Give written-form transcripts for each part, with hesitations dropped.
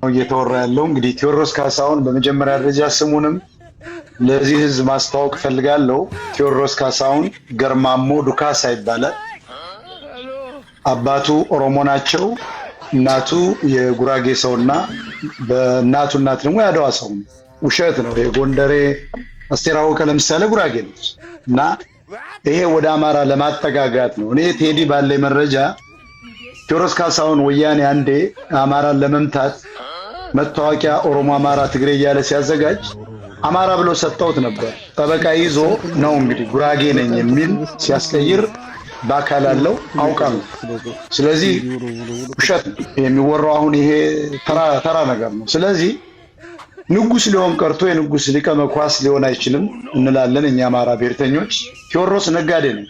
እየተወራ ያለው እንግዲህ ቴዎድሮስ ካሳሁን በመጀመሪያ ደረጃ ስሙንም ለዚህ ህዝብ ማስተዋወቅ ፈልጋለሁ። ቴዎድሮስ ካሳሁን ገርማሞ ዱካሳ ይባላል። አባቱ ኦሮሞ ናቸው። እናቱ የጉራጌ ሰውና በእናቱ እናት ደግሞ ያደዋ ሰው ነው። ውሸት ነው። የጎንደሬ አስቴር አወቀ ለምሳሌ ጉራጌ ነው እና ይሄ ወደ አማራ ለማጠጋጋት ነው። እኔ ቴዲ ባለኝ መረጃ ቴዎድሮስ ካሳሁን ወያኔ አንዴ አማራን ለመምታት መታወቂያ ኦሮሞ፣ አማራ፣ ትግሬ እያለ ሲያዘጋጅ አማራ ብሎ ሰጠውት ነበር። ጠበቃ ይዞ ነው እንግዲህ ጉራጌ ነኝ የሚል ሲያስቀይር በአካል አለው አውቃለሁ። ስለዚህ ውሸት ነው የሚወራው። አሁን ይሄ ተራ ነገር ነው። ስለዚህ ንጉስ ሊሆን ቀርቶ የንጉስ ሊቀ መኳስ ሊሆን አይችልም እንላለን እኛ አማራ ብሔርተኞች። ቴዎድሮስ ነጋዴ ነው።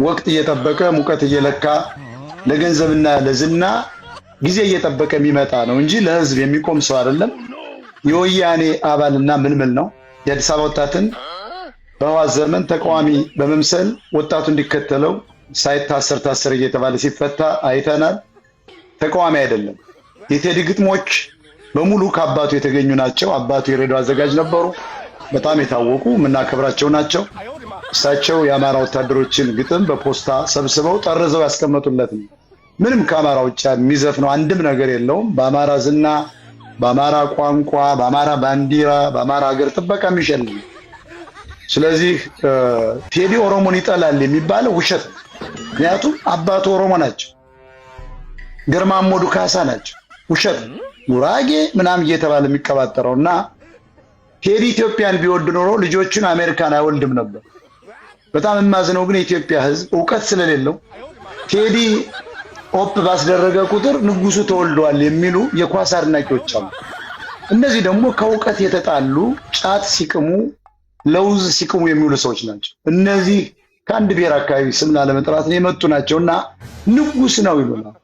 ወቅት እየጠበቀ ሙቀት እየለካ ለገንዘብና ለዝና ጊዜ እየጠበቀ የሚመጣ ነው እንጂ ለህዝብ የሚቆም ሰው አይደለም። የወያኔ አባልና ምልምል ነው። የአዲስ አበባ ወጣትን በህወሓት ዘመን ተቃዋሚ በመምሰል ወጣቱ እንዲከተለው ሳይታሰር ታሰር እየተባለ ሲፈታ አይተናል። ተቃዋሚ አይደለም። የቴዲ ግጥሞች በሙሉ ከአባቱ የተገኙ ናቸው። አባቱ የሬዲዮ አዘጋጅ ነበሩ። በጣም የታወቁ የምናከብራቸው ናቸው። እሳቸው የአማራ ወታደሮችን ግጥም በፖስታ ሰብስበው ጠርዘው ያስቀመጡለት ነው። ምንም ከአማራ ውጭ የሚዘፍነው አንድም ነገር የለውም። በአማራ ዝና፣ በአማራ ቋንቋ፣ በአማራ ባንዲራ፣ በአማራ ሀገር ጥበቃ የሚሸልም። ስለዚህ ቴዲ ኦሮሞን ይጠላል የሚባለው ውሸት ነው። ምክንያቱም አባቱ ኦሮሞ ናቸው፣ ገርማሞ ዱካሳ ናቸው። ውሸት ነው። ጉራጌ ምናምን እየተባለ የሚቀባጠረው እና ቴዲ ኢትዮጵያን ቢወድ ኖሮ ልጆቹን አሜሪካን አይወልድም ነበር። በጣም የማዝነው ግን የኢትዮጵያ ሕዝብ እውቀት ስለሌለው ቴዲ ኦፕ ባስደረገ ቁጥር ንጉሱ ተወልደዋል የሚሉ የኳስ አድናቂዎች አሉ። እነዚህ ደግሞ ከእውቀት የተጣሉ ጫት ሲቅሙ ለውዝ ሲቅሙ የሚውሉ ሰዎች ናቸው። እነዚህ ከአንድ ብሔር አካባቢ ስም ላለመጥራት ነው የመጡ ናቸውና ንጉስ ነው ይሉናል።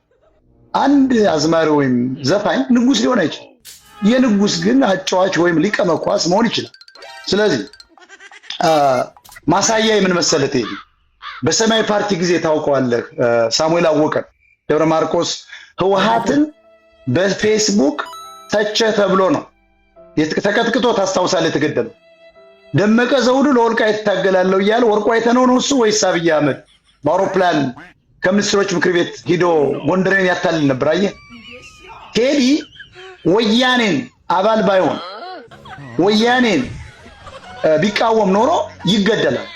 አንድ አዝማሪ ወይም ዘፋኝ ንጉስ ሊሆን አይችልም። የንጉስ ግን አጫዋች ወይም ሊቀ መኳስ መሆን ይችላል። ስለዚህ ማሳያ የምን መሰለህ ቴዲ በሰማያዊ ፓርቲ ጊዜ ታውቀዋለህ። ሳሙኤል አወቀ ደብረ ማርቆስ ህወሓትን በፌስቡክ ተቸ ተብሎ ነው ተቀጥቅጦ ታስታውሳለህ የተገደለው። ደመቀ ዘውዱ ለወልቃይት ይታገላለሁ እያለ ወርቁ አይተነው ነው እሱ ወይስ አብይ አህመድ በአውሮፕላን ከሚኒስትሮች ምክር ቤት ሂዶ ጎንደሬን ያታልል ነበር? አየህ ቴዲ ወያኔን አባል ባይሆን ወያኔን ቢቃወም ኖሮ ይገደላል።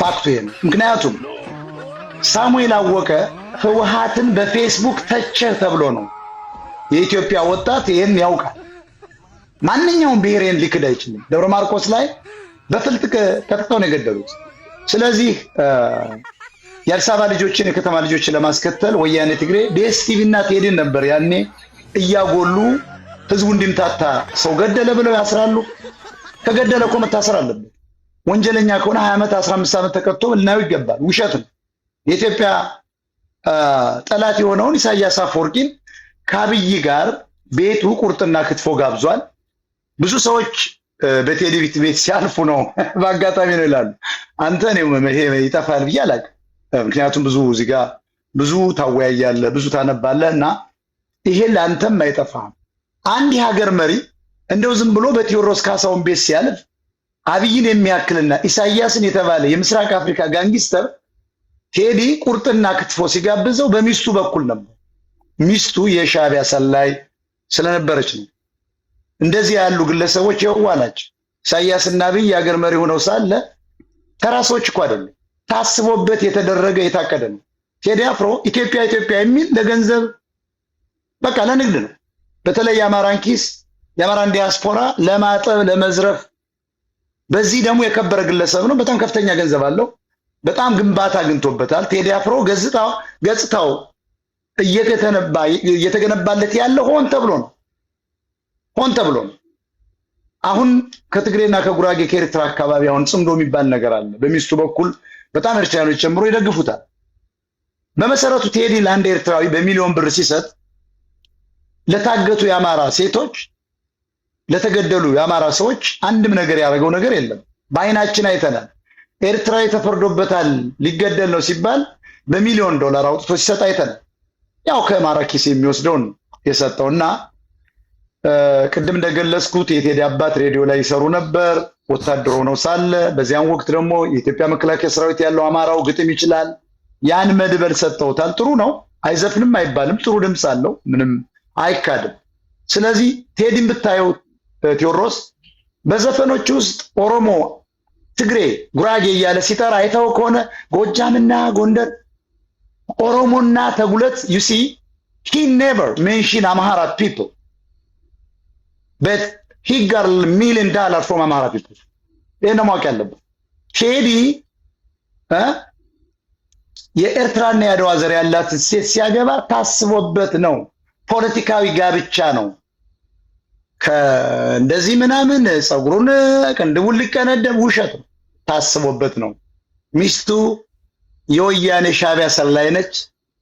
ፋክቱ ይሄ ነው። ምክንያቱም ሳሙኤል አወቀ ህወሓትን በፌስቡክ ተቸ ተብሎ ነው። የኢትዮጵያ ወጣት ይሄን ያውቃል። ማንኛውም ብሔርን ሊክድ አይችልም። ደብረ ማርቆስ ላይ በፍልጥ ቀጥቅጠው ነው የገደሉት። ስለዚህ የአዲስ አበባ ልጆችን የከተማ ልጆችን ለማስከተል ወያኔ ትግሬ ዲኤስቲቪ እና ቴዲን ነበር ያኔ እያጎሉ ህዝቡ እንዲምታታ ሰው ገደለ ብለው ያስራሉ። ከገደለ እኮ መታሰር አለበት። ወንጀለኛ ከሆነ 20 ዓመት 15 ዓመት ተቀጥቶ ልናየው ይገባል። ውሸት ነው። የኢትዮጵያ ጠላት የሆነውን ኢሳያስ አፈወርቂን ከአብይ ጋር ቤቱ ቁርጥና ክትፎ ጋብዟል። ብዙ ሰዎች በቴዲ ቤት ሲያልፉ ነው በአጋጣሚ ነው ይላሉ። አንተ ነው ይሄ ይጠፋል ብዬ አላውቅም። ምክንያቱም ብዙ እዚህ ጋር ብዙ ታወያያለህ፣ ብዙ ታነባለህ እና ይሄ ለአንተም አይጠፋም። አንድ የሀገር መሪ እንደው ዝም ብሎ በቴዎድሮስ ካሳሁን ቤት ሲያልፍ አብይን የሚያክልና ኢሳያስን የተባለ የምስራቅ አፍሪካ ጋንጊስተር ቴዲ ቁርጥና ክትፎ ሲጋብዘው በሚስቱ በኩል ነበር። ሚስቱ የሻዕቢያ ሰላይ ስለነበረች ነው። እንደዚህ ያሉ ግለሰቦች የዋ ናቸው። ኢሳያስና አብይ የሀገር መሪ ሆነው ሳለ ተራ ሰዎች እኮ አይደሉም። ታስቦበት የተደረገ የታቀደ ነው። ቴዲ አፍሮ ኢትዮጵያ ኢትዮጵያ የሚል ለገንዘብ በቃ ለንግድ ነው። በተለይ የአማራን ኪስ የአማራን ዲያስፖራ ለማጠብ ለመዝረፍ። በዚህ ደግሞ የከበረ ግለሰብ ነው። በጣም ከፍተኛ ገንዘብ አለው። በጣም ግንባታ አግኝቶበታል። ቴዲ አፍሮ ገጽታው እየተገነባለት ያለ ሆን ተብሎ ነው። አሁን ከትግሬና ከጉራጌ ከኤርትራ አካባቢ አሁን ጽምዶ የሚባል ነገር አለ። በሚስቱ በኩል በጣም ኤርትራኖች ጨምሮ ይደግፉታል። በመሰረቱ ቴዲ ለአንድ ኤርትራዊ በሚሊዮን ብር ሲሰጥ ለታገቱ የአማራ ሴቶች፣ ለተገደሉ የአማራ ሰዎች አንድም ነገር ያደረገው ነገር የለም። በአይናችን አይተናል። ኤርትራዊ ተፈርዶበታል ሊገደል ነው ሲባል በሚሊዮን ዶላር አውጥቶ ሲሰጥ አይተናል። ያው ከአማራ ኪስ የሚወስደውን የሰጠውና ቅድም እንደገለጽኩት የቴዲ አባት ሬዲዮ ላይ ይሰሩ ነበር ወታደር ሆነው ሳለ። በዚያን ወቅት ደግሞ የኢትዮጵያ መከላከያ ሰራዊት ያለው አማራው ግጥም ይችላል። ያን መድበል ሰጥተውታል። ጥሩ ነው፣ አይዘፍንም አይባልም፣ ጥሩ ድምፅ አለው፣ ምንም አይካድም። ስለዚህ ቴዲን ብታየው ቴዎድሮስ በዘፈኖች ውስጥ ኦሮሞ፣ ትግሬ፣ ጉራጌ እያለ ሲጠራ አይተው ከሆነ ጎጃምና ጎንደር፣ ኦሮሞና ተጉለት ዩሲ he never mentioned Amhara people but he got $1 million from Amhara people. ይሄን ማወቅ ያለብን ቴዲ የኤርትራና የአድዋ ዘር ያላት ሴት ሲያገባ ታስቦበት ነው። ፖለቲካዊ ጋብቻ ነው። ከእንደዚህ ምናምን ጸጉሩን ቅንድቡን ሊቀነደብ ውሸት ነው። ታስቦበት ነው። ሚስቱ የወያኔ ሻዕቢያ ሰላይ ነች።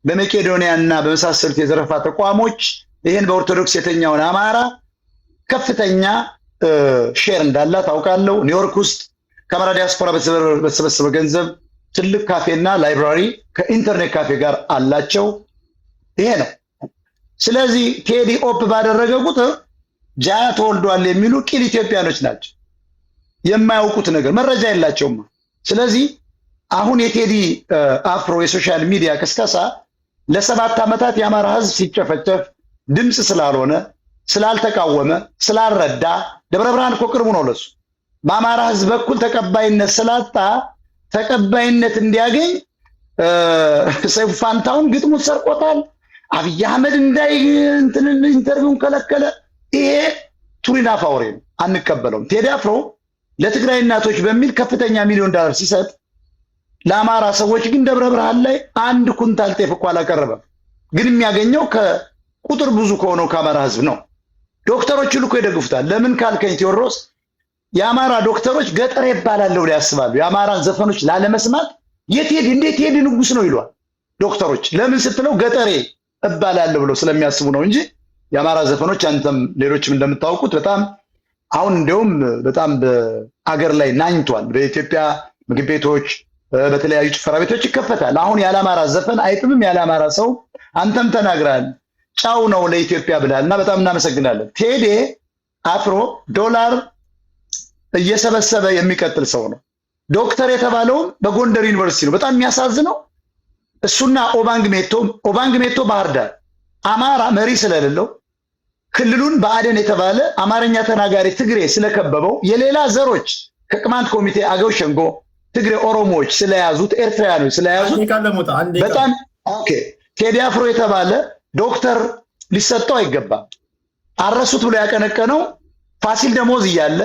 በመቄዶንያና በመሳሰሉት የዘረፋ ተቋሞች ይሄን በኦርቶዶክስ የተኛውን አማራ ከፍተኛ ሼር እንዳላት አውቃለሁ። ኒውዮርክ ውስጥ ከአማራ ዲያስፖራ በተሰበሰበ ገንዘብ ትልቅ ካፌና ላይብራሪ ከኢንተርኔት ካፌ ጋር አላቸው። ይሄ ነው። ስለዚህ ቴዲ ኦፕ ባደረገ ቁጥር ጃ ተወልዷል የሚሉ ቂል ኢትዮጵያኖች ናቸው። የማያውቁት ነገር መረጃ የላቸውም። ስለዚህ አሁን የቴዲ አፍሮ የሶሻል ሚዲያ ቅስቀሳ ለ7 ዓመታት የአማራ ሕዝብ ሲጨፈጨፍ ድምፅ ስላልሆነ፣ ስላልተቃወመ፣ ስላልረዳ ደብረ ብርሃን እኮ ቅርቡ ነው ለሱ በአማራ ሕዝብ በኩል ተቀባይነት ስላጣ ተቀባይነት እንዲያገኝ ሰይፉ ፋንታውን ግጥሙን ሰርቆታል። አብይ አህመድ እንዳይ ኢንተርቪውን ከለከለ። ይሄ ቱሪና ፋውሬ ነው፣ አንቀበለውም። ቴዲ አፍሮ ለትግራይ እናቶች በሚል ከፍተኛ $1 ሚሊዮን ሲሰጥ ለአማራ ሰዎች ግን ደብረ ብርሃን ላይ 1 ኩንታል ጤፍ እኮ አላቀረበም። ግን የሚያገኘው ከቁጥር ብዙ ከሆነው ከአማራ ህዝብ ነው። ዶክተሮች ሁሉ እኮ ይደግፉታል። ለምን ካልከኝ ቴዎድሮስ የአማራ ዶክተሮች ገጠሬ ይባላል ብለው ያስባሉ። የአማራን ዘፈኖች ላለመስማት የቴዲ እንዴት ቴዲ ንጉስ ነው ይሏል ዶክተሮች። ለምን ስትለው ገጠሬ እባላለሁ ብለው ስለሚያስቡ ነው እንጂ የአማራ ዘፈኖች አንተም ሌሎችም እንደምታውቁት በጣም አሁን እንደውም በጣም በአገር ላይ ናኝቷል። በኢትዮጵያ ምግብ ቤቶች፣ በተለያዩ ጭፈራ ቤቶች ይከፈታል። አሁን ያለ አማራ ዘፈን አይጥምም። ያለ አማራ ሰው አንተም ተናግራል። ጫው ነው ለኢትዮጵያ ብላልና በጣም እናመሰግናለን። ቴዲ አፍሮ ዶላር እየሰበሰበ የሚቀጥል ሰው ነው። ዶክተር የተባለውም በጎንደር ዩኒቨርሲቲ ነው። በጣም የሚያሳዝነው እሱና ኦባንግ ሜቶ ባህር ዳር አማራ መሪ ስለሌለው ክልሉን በአደን የተባለ አማርኛ ተናጋሪ ትግሬ ስለከበበው የሌላ ዘሮች ከቅማንት ኮሚቴ አገው ሸንጎ ትግሬ ኦሮሞዎች ስለያዙት ኤርትራውያኖች ስለያዙት በጣም ኦኬ። ቴዲ አፍሮ የተባለ ዶክተር ሊሰጠው አይገባም። አረሱት ብሎ ያቀነቀነው ፋሲል ደሞዝ እያለ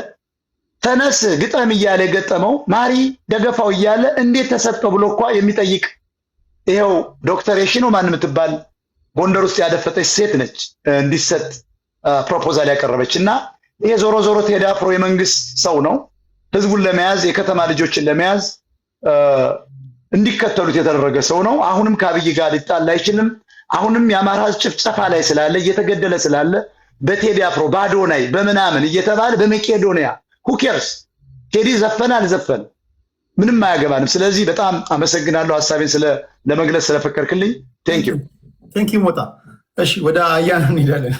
ተነስ ግጠም እያለ የገጠመው ማሪ ደገፋው እያለ እንዴት ተሰጠው ብሎ እንኳን የሚጠይቅ ይሄው ዶክተር የሺኖ ማን የምትባል ጎንደር ውስጥ ያደፈጠች ሴት ነች እንዲሰጥ ፕሮፖዛል ያቀረበች። እና ይሄ ዞሮ ዞሮ ቴዲ አፍሮ የመንግስት ሰው ነው። ህዝቡን ለመያዝ የከተማ ልጆችን ለመያዝ እንዲከተሉት የተደረገ ሰው ነው። አሁንም ከአብይ ጋር ሊጣላ አይችልም። አሁንም የአማራ ህዝብ ጭፍጨፋ ላይ ስላለ እየተገደለ ስላለ በቴዲ አፍሮ ባዶናይ በምናምን እየተባለ በመቄዶንያ ሁኬርስ ቴዲ ዘፈነ አልዘፈነ ምንም አያገባንም። ስለዚህ በጣም አመሰግናለሁ ሐሳቤን ለመግለጽ ስለፈቀድክልኝ። ቴንክ ዩ ሞጣ። እሺ ወደ አያና እንሄዳለን።